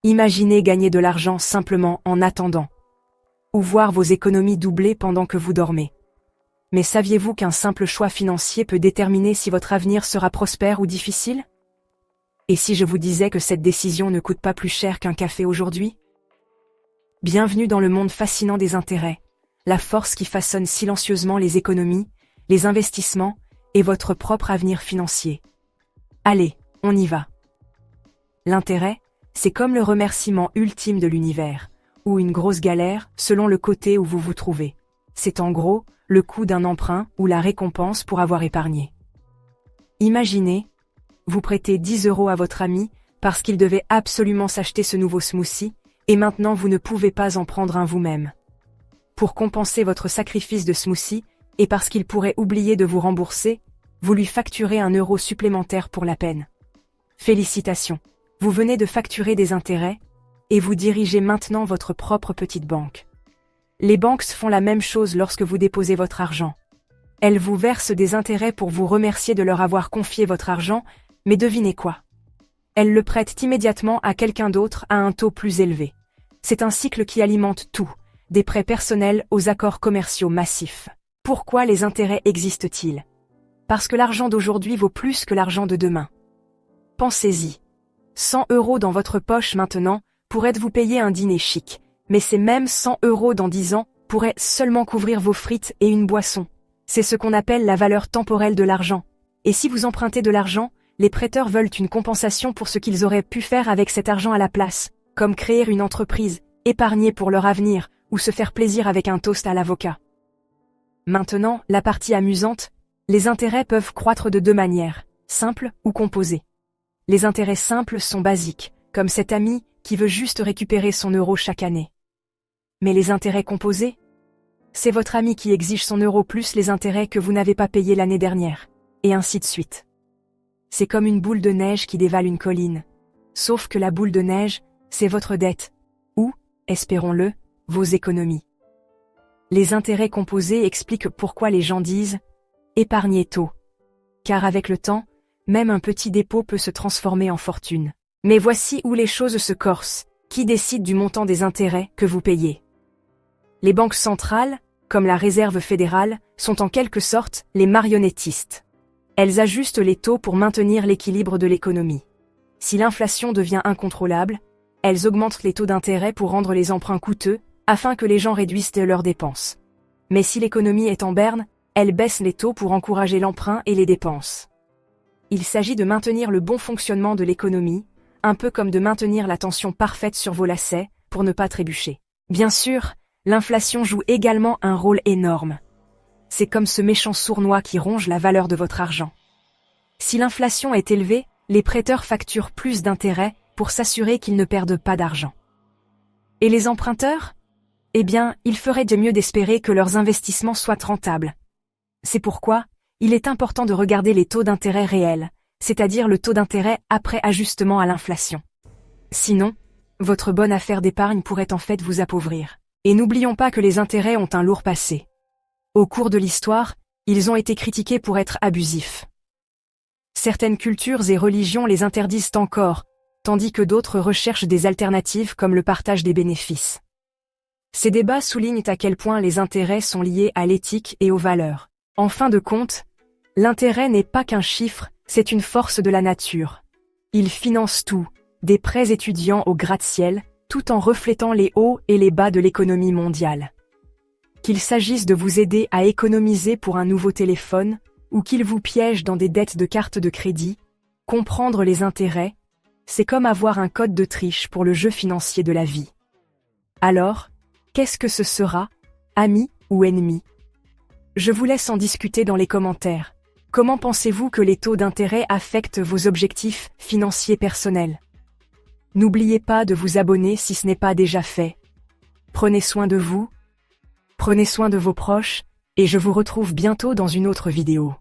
Imaginez gagner de l'argent simplement en attendant. Ou voir vos économies doubler pendant que vous dormez. Mais saviez-vous qu'un simple choix financier peut déterminer si votre avenir sera prospère ou difficile? Et si je vous disais que cette décision ne coûte pas plus cher qu'un café aujourd'hui? Bienvenue dans le monde fascinant des intérêts, la force qui façonne silencieusement les économies, les investissements et votre propre avenir financier. Allez, on y va. L'intérêt, c'est comme le remerciement ultime de l'univers, ou une grosse galère selon le côté où vous vous trouvez. C'est en gros le coût d'un emprunt ou la récompense pour avoir épargné. Imaginez, vous prêtez 10 € à votre ami parce qu'il devait absolument s'acheter ce nouveau smoothie, et maintenant vous ne pouvez pas en prendre un vous-même. Pour compenser votre sacrifice de smoothie, et parce qu'il pourrait oublier de vous rembourser, vous lui facturez 1 € supplémentaire pour la peine. Félicitations, vous venez de facturer des intérêts, et vous dirigez maintenant votre propre petite banque. Les banques font la même chose lorsque vous déposez votre argent. Elles vous versent des intérêts pour vous remercier de leur avoir confié votre argent, mais devinez quoi? Elles le prêtent immédiatement à quelqu'un d'autre à un taux plus élevé. C'est un cycle qui alimente tout, des prêts personnels aux accords commerciaux massifs. Pourquoi les intérêts existent-ils? Parce que l'argent d'aujourd'hui vaut plus que l'argent de demain. Pensez-y. 100 € dans votre poche maintenant pourraient vous payer un dîner chic, mais ces mêmes 100 € dans 10 ans pourraient seulement couvrir vos frites et une boisson. C'est ce qu'on appelle la valeur temporelle de l'argent. Et si vous empruntez de l'argent, les prêteurs veulent une compensation pour ce qu'ils auraient pu faire avec cet argent à la place, comme créer une entreprise, épargner pour leur avenir, ou se faire plaisir avec un toast à l'avocat. Maintenant, la partie amusante, les intérêts peuvent croître de deux manières, simples ou composés. Les intérêts simples sont basiques, comme cet ami qui veut juste récupérer son euro chaque année. Mais les intérêts composés? C'est votre ami qui exige son euro plus les intérêts que vous n'avez pas payés l'année dernière, et ainsi de suite. C'est comme une boule de neige qui dévale une colline. Sauf que la boule de neige, c'est votre dette, ou, espérons-le, vos économies. Les intérêts composés expliquent pourquoi les gens disent « épargnez tôt », car avec le temps, même un petit dépôt peut se transformer en fortune. Mais voici où les choses se corsent. Qui décide du montant des intérêts que vous payez? Les banques centrales, comme la Réserve fédérale, sont en quelque sorte les marionnettistes. Elles ajustent les taux pour maintenir l'équilibre de l'économie. Si l'inflation devient incontrôlable, elles augmentent les taux d'intérêt pour rendre les emprunts coûteux, afin que les gens réduisent leurs dépenses. Mais si l'économie est en berne, elles baissent les taux pour encourager l'emprunt et les dépenses. Il s'agit de maintenir le bon fonctionnement de l'économie, un peu comme de maintenir la tension parfaite sur vos lacets, pour ne pas trébucher. Bien sûr, l'inflation joue également un rôle énorme. C'est comme ce méchant sournois qui ronge la valeur de votre argent. Si l'inflation est élevée, les prêteurs facturent plus d'intérêts pour s'assurer qu'ils ne perdent pas d'argent. Et les emprunteurs? Eh bien, ils feraient de mieux d'espérer que leurs investissements soient rentables. C'est pourquoi, il est important de regarder les taux d'intérêt réels, c'est-à-dire le taux d'intérêt après ajustement à l'inflation. Sinon, votre bonne affaire d'épargne pourrait en fait vous appauvrir. Et n'oublions pas que les intérêts ont un lourd passé. Au cours de l'histoire, ils ont été critiqués pour être abusifs. Certaines cultures et religions les interdisent encore, tandis que d'autres recherchent des alternatives comme le partage des bénéfices. Ces débats soulignent à quel point les intérêts sont liés à l'éthique et aux valeurs. En fin de compte, l'intérêt n'est pas qu'un chiffre, c'est une force de la nature. Il finance tout, des prêts étudiants au gratte-ciel, tout en reflétant les hauts et les bas de l'économie mondiale. Qu'il s'agisse de vous aider à économiser pour un nouveau téléphone, ou qu'il vous piège dans des dettes de carte de crédit, comprendre les intérêts, c'est comme avoir un code de triche pour le jeu financier de la vie. Alors, qu'est-ce que ce sera, ami ou ennemi? Je vous laisse en discuter dans les commentaires. Comment pensez-vous que les taux d'intérêt affectent vos objectifs financiers personnels? N'oubliez pas de vous abonner si ce n'est pas déjà fait. Prenez soin de vous, prenez soin de vos proches, et je vous retrouve bientôt dans une autre vidéo.